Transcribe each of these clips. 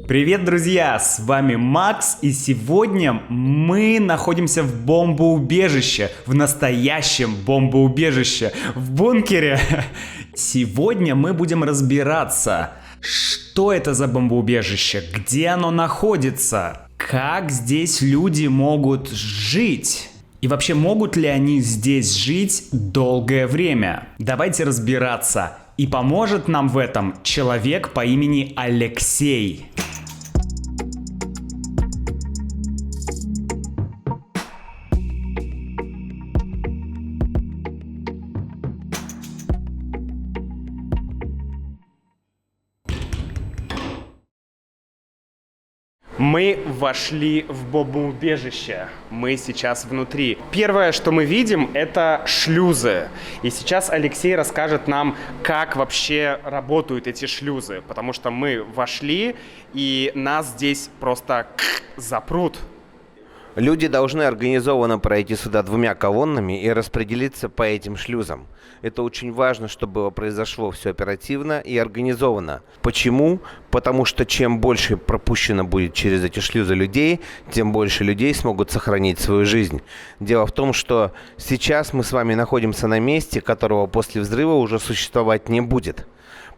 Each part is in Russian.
Привет, друзья! С вами Макс, и сегодня мы находимся в бомбоубежище, в настоящем бомбоубежище, в бункере. Сегодня мы будем разбираться, что это за бомбоубежище, где оно находится, как здесь люди могут жить. И вообще, могут ли они здесь жить долгое время? Давайте разбираться. И поможет нам в этом человек по имени Алексей. Мы вошли в бомбоубежище. Мы сейчас внутри. Первое, что мы видим, это шлюзы. И сейчас Алексей расскажет нам, как вообще работают эти шлюзы. Потому что мы вошли, и нас здесь просто запрут. Люди должны организованно пройти сюда двумя колоннами и распределиться по этим шлюзам. Это очень важно, чтобы произошло все оперативно и организованно. Почему? Потому что чем больше пропущено будет через эти шлюзы людей, тем больше людей смогут сохранить свою жизнь. Дело в том, что сейчас мы с вами находимся на месте, которого после взрыва уже существовать не будет.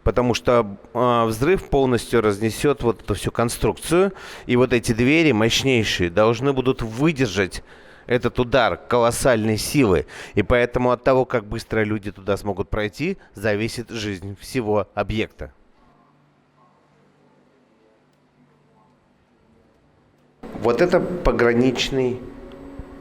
Потому что взрыв полностью разнесет вот эту всю конструкцию, и вот эти двери мощнейшие должны будут выдержать этот удар колоссальной силы. И поэтому от того, как быстро люди туда смогут пройти, зависит жизнь всего объекта. Вот это пограничный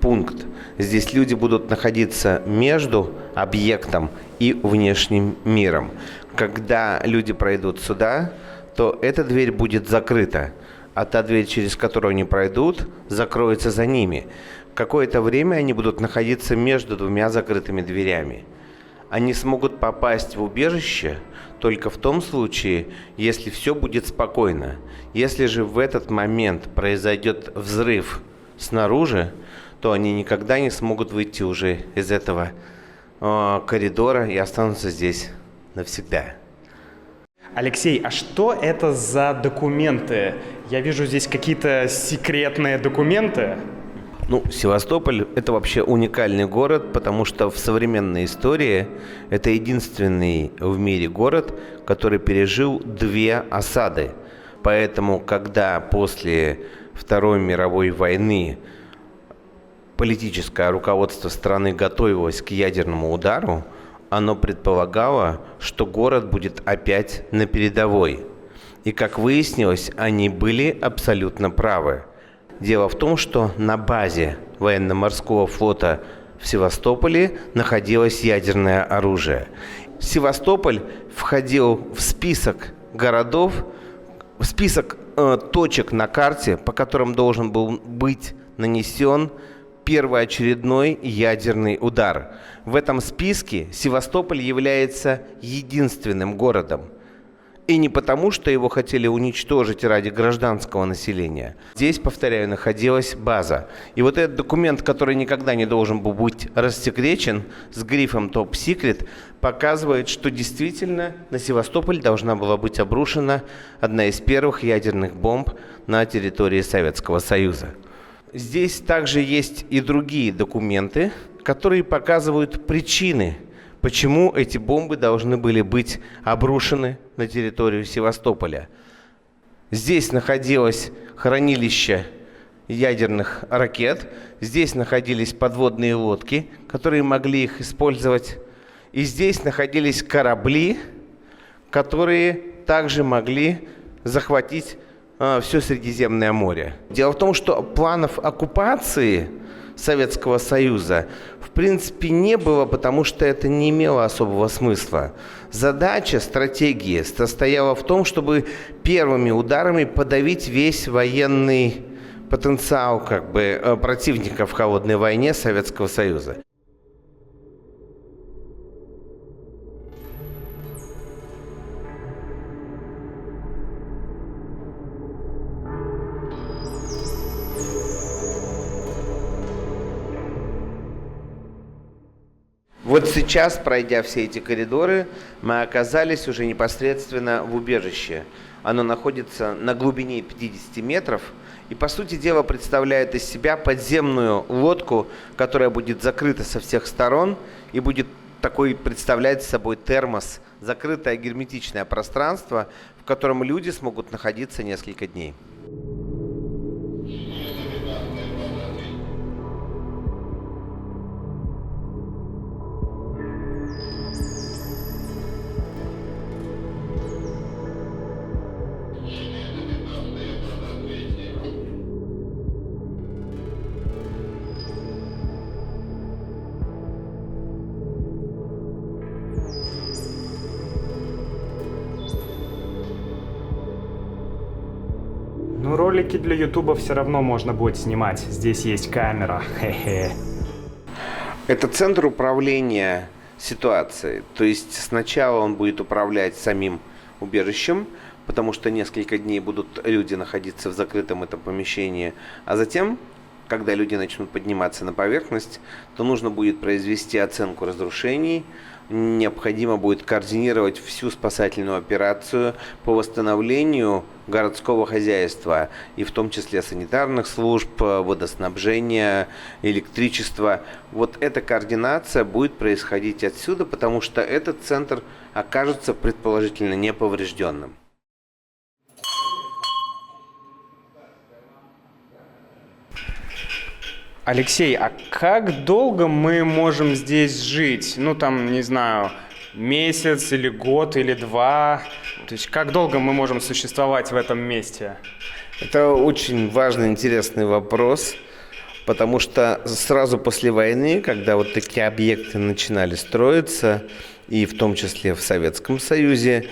пункт. Здесь люди будут находиться между объектом и внешним миром. Когда люди пройдут сюда, то эта дверь будет закрыта, а та дверь, через которую они пройдут, закроется за ними. Какое-то время они будут находиться между двумя закрытыми дверями. Они смогут попасть в убежище только в том случае, если все будет спокойно. Если же в этот момент произойдет взрыв снаружи, то они никогда не смогут выйти уже из этого коридора и останутся здесь навсегда. Алексей, а что это за документы? Я вижу здесь какие-то секретные документы. Севастополь – это вообще уникальный город, потому что в современной истории это единственный в мире город, который пережил 2 осады. Поэтому, когда после Второй мировой войны политическое руководство страны готовилось к ядерному удару, оно предполагало, что город будет опять на передовой. И, как выяснилось, они были абсолютно правы. Дело в том, что на базе военно-морского флота в Севастополе находилось ядерное оружие. Севастополь входил в список городов, в список точек на карте, по которым должен был быть нанесен первоочередной ядерный удар. В этом списке Севастополь является единственным городом. И не потому, что его хотели уничтожить ради гражданского населения. Здесь, повторяю, находилась база. И вот этот документ, который никогда не должен был быть рассекречен, с грифом Top Secret, показывает, что действительно на Севастополь должна была быть обрушена одна из первых ядерных бомб на территории Советского Союза. Здесь также есть и другие документы, которые показывают причины, почему эти бомбы должны были быть обрушены на территорию Севастополя. Здесь находилось хранилище ядерных ракет, здесь находились подводные лодки, которые могли их использовать, и здесь находились корабли, которые также могли захватить все Средиземное море. Дело в том, что планов оккупации Советского Союза в принципе не было, потому что это не имело особого смысла. Задача стратегии состояла в том, чтобы первыми ударами подавить весь военный потенциал противника в холодной войне Советского Союза. Вот вот сейчас, пройдя все эти коридоры, мы оказались уже непосредственно в убежище. Оно находится на глубине 50 метров и, по сути дела, представляет из себя подземную лодку, которая будет закрыта со всех сторон и будет представлять собой термос, закрытое герметичное пространство, в котором люди смогут находиться несколько дней. Ну, ролики для Ютуба все равно можно будет снимать. Здесь есть камера. Хе-хе. Это центр управления ситуацией. То есть сначала он будет управлять самим убежищем, потому что несколько дней будут люди находиться в закрытом этом помещении, а затем, когда люди начнут подниматься на поверхность, то нужно будет произвести оценку разрушений, необходимо будет координировать всю спасательную операцию по восстановлению городского хозяйства, и в том числе санитарных служб, водоснабжения, электричества. Вот эта координация будет происходить отсюда, потому что этот центр окажется предположительно неповрежденным. Алексей, а как долго мы можем здесь жить? Ну, там, не знаю, месяц или год или два? То есть как долго мы можем существовать в этом месте? Это очень важный, интересный вопрос, потому что сразу после войны, когда вот такие объекты начинали строиться, и в том числе в Советском Союзе,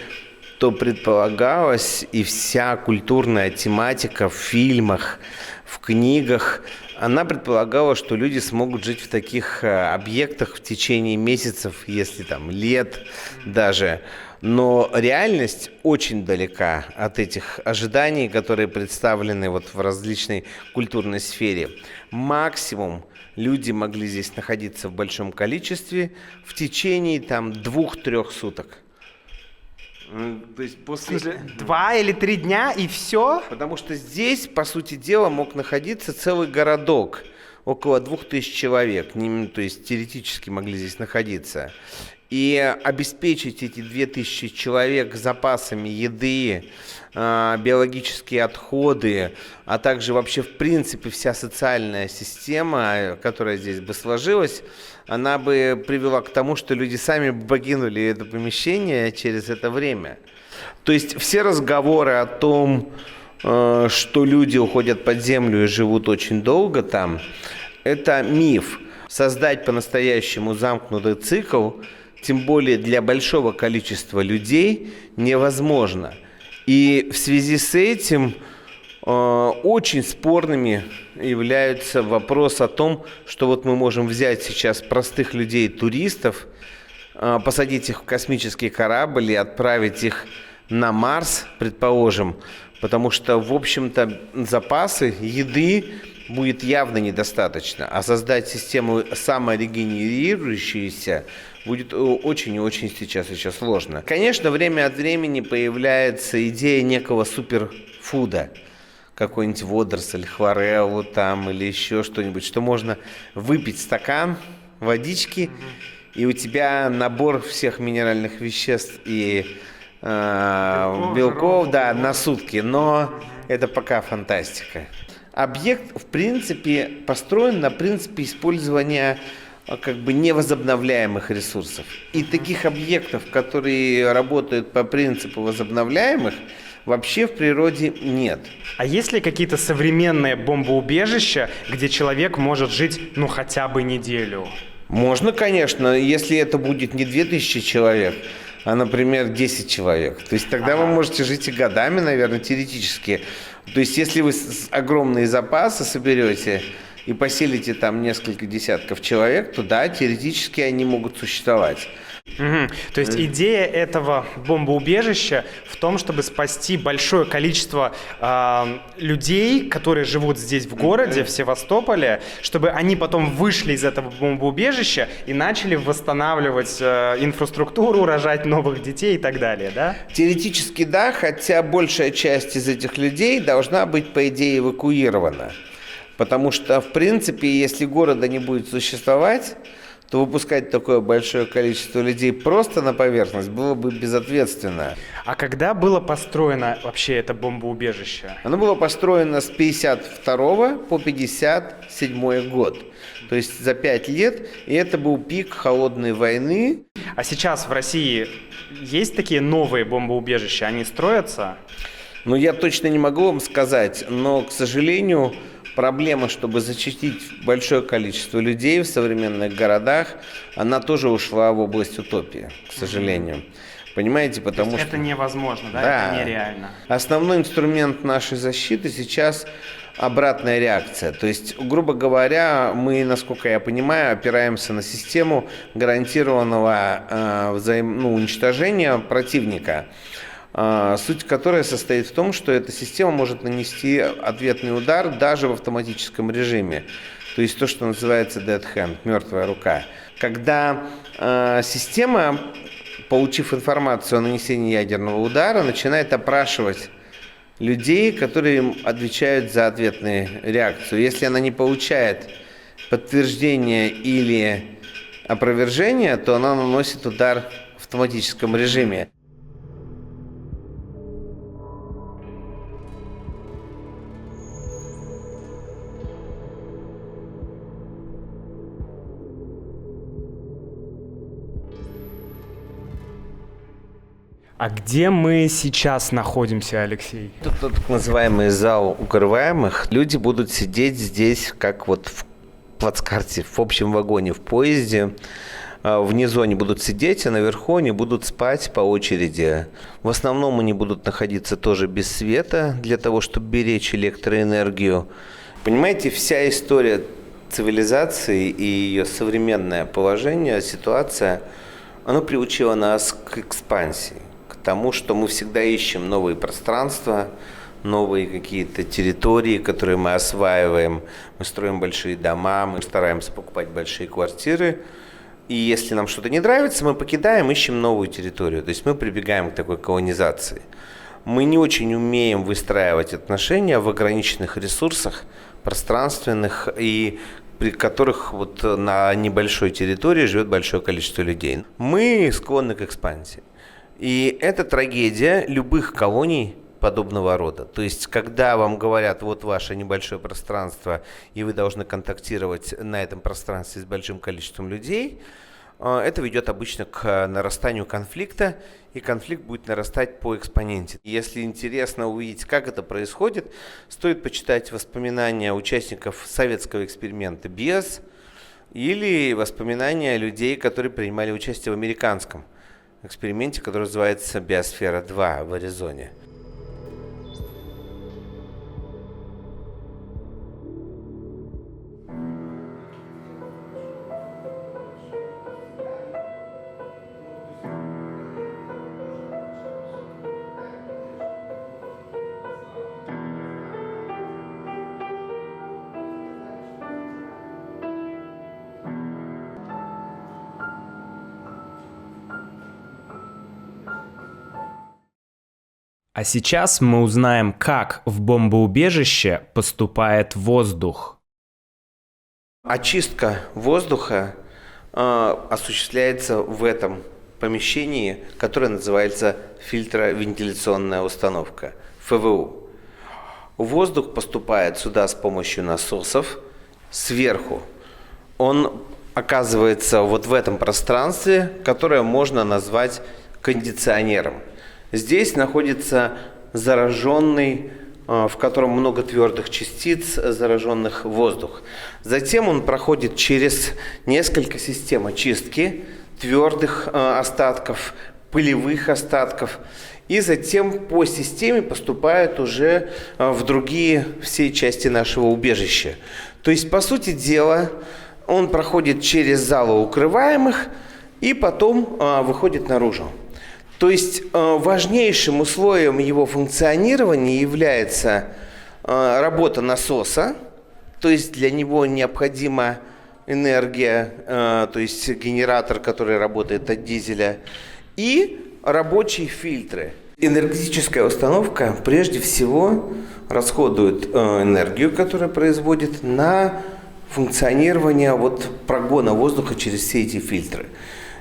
то предполагалось, и вся культурная тематика в фильмах, в книгах, она предполагала, что люди смогут жить в таких объектах в течение месяцев, если там лет даже. Но реальность очень далека от этих ожиданий, которые представлены вот в различной культурной сфере. Максимум люди могли здесь находиться в большом количестве в течение там 2-3 суток. То есть после... 2 или 3 дня и все? Потому что здесь, по сути дела, мог находиться целый городок, около 2000 человек, то есть теоретически могли здесь находиться. И обеспечить эти 2000 человек запасами еды, биологические отходы, а также вообще в принципе вся социальная система, которая здесь бы сложилась, она бы привела к тому, что люди сами бы покинули это помещение через это время. То есть все разговоры о том, что люди уходят под землю и живут очень долго там, это миф. Создать по-настоящему замкнутый цикл, тем более для большого количества людей, невозможно. И в связи с этим очень спорными являются вопрос о том, что вот мы можем взять сейчас простых людей, туристов, посадить их в космический корабль и отправить их на Марс, предположим, потому что, в общем-то, запасы еды будет явно недостаточно, а создать систему саморегенерирующуюся будет очень и очень сейчас еще сложно. Конечно, время от времени появляется идея некого суперфуда, какой-нибудь водоросль, хлореллу там или еще что-нибудь, что можно выпить стакан водички, и у тебя набор всех минеральных веществ и белков, да, на сутки, но это пока фантастика. Объект, в принципе, построен на принципе использования как бы невозобновляемых ресурсов. И таких объектов, которые работают по принципу возобновляемых, вообще в природе нет. А есть ли какие-то современные бомбоубежища, где человек может жить, ну, хотя бы неделю? Можно, конечно, если это будет не 2000 человек, а, например, 10 человек. То есть тогда вы можете жить и годами, наверное, теоретически. То есть если вы огромные запасы соберете и поселите там несколько десятков человек, то да, теоретически они могут существовать. Мгм. То есть идея этого бомбоубежища в том, чтобы спасти большое количество людей, которые живут здесь в городе, в Севастополе, чтобы они потом вышли из этого бомбоубежища и начали восстанавливать инфраструктуру, рожать новых детей и так далее, да? Теоретически да, хотя большая часть из этих людей должна быть, по идее, эвакуирована. Потому что, в принципе, если города не будет существовать, то выпускать такое большое количество людей просто на поверхность было бы безответственно. А когда было построено вообще это бомбоубежище? Оно было построено с 52 по 57 год. То есть за 5 лет, и это был пик холодной войны. А сейчас в России есть такие новые бомбоубежища? Они строятся? Ну, я точно не могу вам сказать, но, к сожалению, проблема, чтобы защитить большое количество людей в современных городах, она тоже ушла в область утопии, к сожалению. Понимаете, потому что... Это невозможно, да? Да. Это нереально. Основной инструмент нашей защиты сейчас обратная реакция. То есть, грубо говоря, мы, насколько я понимаю, опираемся на систему гарантированного уничтожения противника. Суть которой состоит в том, что эта система может нанести ответный удар даже в автоматическом режиме. То есть то, что называется dead hand, мертвая рука. Когда система, получив информацию о нанесении ядерного удара, начинает опрашивать людей, которые отвечают за ответную реакцию. Если она не получает подтверждения или опровержения, то она наносит удар в автоматическом режиме. А где мы сейчас находимся, Алексей? Тут так называемый зал укрываемых. Люди будут сидеть здесь, как вот в плацкарте, в общем вагоне, в поезде. Внизу они будут сидеть, а наверху они будут спать по очереди. В основном они будут находиться тоже без света, для того, чтобы беречь электроэнергию. Понимаете, вся история цивилизации и ее современное положение, ситуация, оно приучило нас к экспансии. Тому, что мы всегда ищем новые пространства, новые какие-то территории, которые мы осваиваем. Мы строим большие дома, мы стараемся покупать большие квартиры. И если нам что-то не нравится, мы покидаем, ищем новую территорию. То есть мы прибегаем к такой колонизации. Мы не очень умеем выстраивать отношения в ограниченных ресурсах, пространственных, и при которых вот на небольшой территории живет большое количество людей. Мы склонны к экспансии. И это трагедия любых колоний подобного рода. То есть, когда вам говорят, вот ваше небольшое пространство, и вы должны контактировать на этом пространстве с большим количеством людей, это ведет обычно к нарастанию конфликта, и конфликт будет нарастать по экспоненте. Если интересно увидеть, как это происходит, стоит почитать воспоминания участников советского эксперимента БИОС или воспоминания людей, которые принимали участие в американском эксперименте, который называется «Биосфера-2» в Аризоне. А сейчас мы узнаем, как в бомбоубежище поступает воздух. Очистка воздуха осуществляется в этом помещении, которое называется фильтровентиляционная установка, ФВУ. Воздух поступает сюда с помощью насосов сверху. Он оказывается вот в этом пространстве, которое можно назвать кондиционером. Здесь находится зараженный, в котором много твердых частиц, зараженных воздух. Затем он проходит через несколько систем очистки твердых остатков, пылевых остатков. И затем по системе поступает уже в другие все части нашего убежища. То есть, по сути дела, он проходит через залы укрываемых и потом выходит наружу. То есть важнейшим условием его функционирования является работа насоса, то есть для него необходима энергия, то есть генератор, который работает от дизеля, и рабочие фильтры. Энергетическая установка прежде всего расходует энергию, которую производит на функционирование прогона воздуха через все эти фильтры.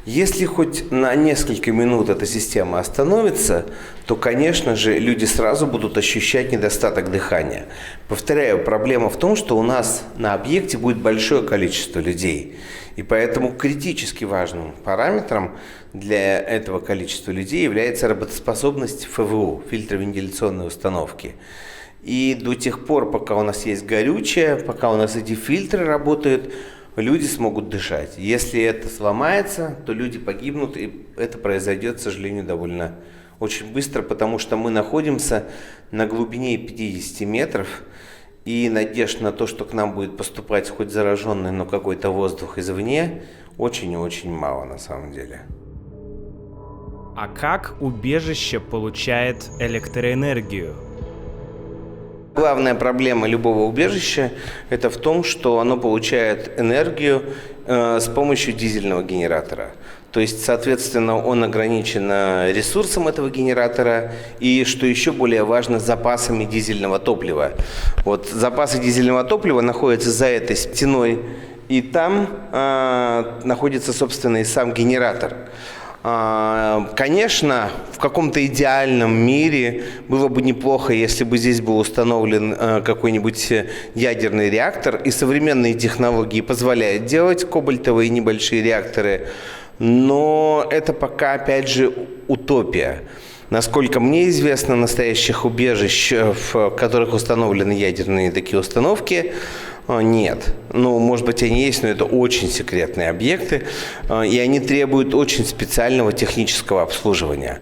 Если хоть на несколько минут эта система остановится, то, конечно же, люди сразу будут ощущать недостаток дыхания. Повторяю, проблема в том, что у нас на объекте будет большое количество людей. И поэтому критически важным параметром для этого количества людей является работоспособность ФВУ, фильтровентиляционной установки. И до тех пор, пока у нас есть горючее, пока у нас эти фильтры работают, люди смогут дышать. Если это сломается, то люди погибнут, и это произойдет, к сожалению, довольно очень быстро, потому что мы находимся на глубине 50 метров, и надежд на то, что к нам будет поступать хоть зараженный, но какой-то воздух извне, очень и очень мало на самом деле. А как убежище получает электроэнергию? Главная проблема любого убежища – это в том, что оно получает энергию с помощью дизельного генератора. То есть, соответственно, он ограничен ресурсом этого генератора и, что еще более важно, запасами дизельного топлива. Запасы дизельного топлива находятся за этой стеной, и там находится, собственно, и сам генератор. Конечно, в каком-то идеальном мире было бы неплохо, если бы здесь был установлен какой-нибудь ядерный реактор, и современные технологии позволяют делать кобальтовые небольшие реакторы, но это пока, опять же, утопия. Насколько мне известно, настоящих убежищ, в которых установлены ядерные такие установки, нет. Может быть, они есть, но это очень секретные объекты, и они требуют очень специального технического обслуживания.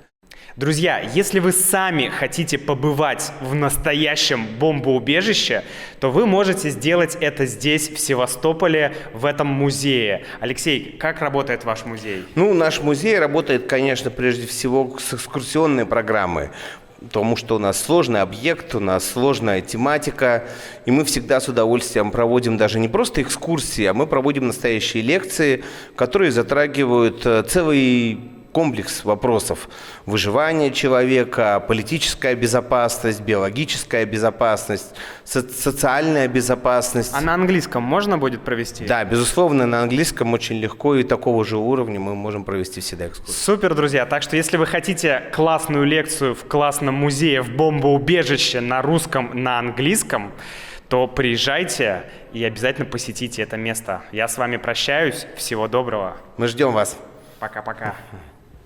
Друзья, если вы сами хотите побывать в настоящем бомбоубежище, то вы можете сделать это здесь, в Севастополе, в этом музее. Алексей, как работает ваш музей? Наш музей работает, конечно, прежде всего с экскурсионной программой. Потому что у нас сложный объект, у нас сложная тематика, и мы всегда с удовольствием проводим даже не просто экскурсии, а мы проводим настоящие лекции, которые затрагивают целый комплекс вопросов: выживания человека, политическая безопасность, биологическая безопасность, социальная безопасность. А на английском можно будет провести? Да, безусловно, на английском очень легко, и такого же уровня мы можем провести всегда экскурсию. Супер, друзья! Так что если вы хотите классную лекцию в классном музее в бомбоубежище на русском, на английском, то приезжайте и обязательно посетите это место. Я с вами прощаюсь. Всего доброго. Мы ждем вас. Пока-пока.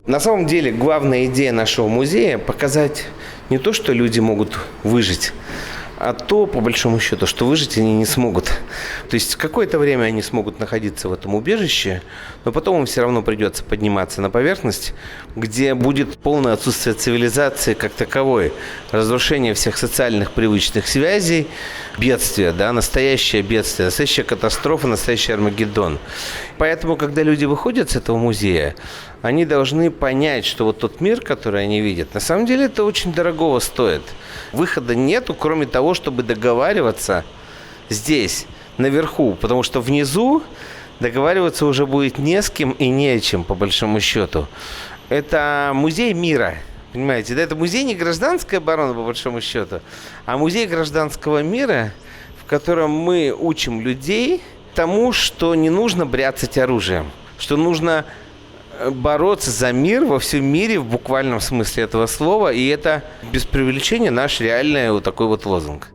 На самом деле, главная идея нашего музея – показать не то, что люди могут выжить, а то, по большому счету, что выжить они не смогут. То есть какое-то время они смогут находиться в этом убежище, но потом им все равно придется подниматься на поверхность, где будет полное отсутствие цивилизации как таковой, разрушение всех социальных привычных связей, бедствие, настоящее бедствие, настоящая катастрофа, настоящий Армагеддон. Поэтому, когда люди выходят с этого музея, они должны понять, что тот мир, который они видят, на самом деле это очень дорогого стоит. Выхода нету, кроме того, чтобы договариваться здесь, наверху, потому что внизу договариваться уже будет не с кем и не о чем, по большому счету. Это музей мира, понимаете? Это музей не гражданской обороны, по большому счету, а музей гражданского мира, в котором мы учим людей тому, что не нужно бряцать оружием, что нужно бороться за мир во всем мире в буквальном смысле этого слова, и это без преувеличения наш реальный такой лозунг.